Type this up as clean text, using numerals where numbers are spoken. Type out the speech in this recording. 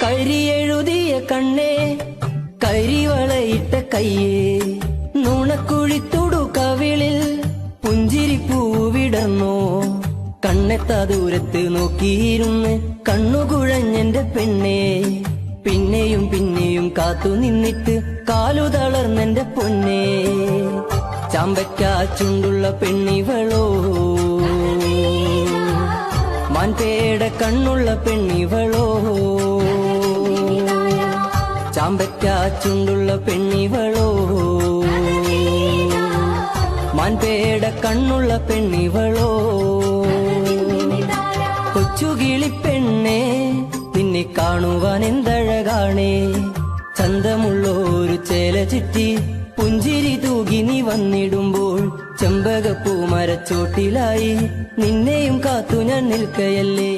കരിയെഴുതിയ കണ്ണേ കരിവളയിട്ട കയ്യേ നുണക്കുഴിത്തൊടു കവിളിൽ പുഞ്ചിരി പൂവിടർന്നോ കണ്ണെത്താ ദൂരത്ത് നോക്കിയിരുന്ന് കണ്ണുകുഴഞ്ഞെന്റെ പെണ്ണേ പിന്നെയും പിന്നെയും കാത്തു നിന്നിട്ട് കാലു തളർന്നെന്റെ പൊന്നേ ചാമ്പയ്ക്കാ ചുണ്ടുള്ള പെണ്ണിവളോ മാൻപേട കണ്ണുള്ള പെണ്ണിവളോ ചാമ്പയ്ക്കാ ചുണ്ടുള്ള പെണ്ണിവളോ മാൻപേട കണ്ണുള്ള പെണ്ണിവളോ കൊച്ചുകിളിപ്പെണ്ണേ നിന്നെ കാണുവാൻ എന്തഴകാണേ ചന്തമുള്ളൊരു ചേല ചുറ്റി പുഞ്ചിരി തൂകി നീ വന്നിടുമ്പോൾ ചെമ്പകപ്പൂ മരച്ചോട്ടിലായി നിന്നെയും കാത്തു ഞാൻ നിൽക്കയല്ലേ.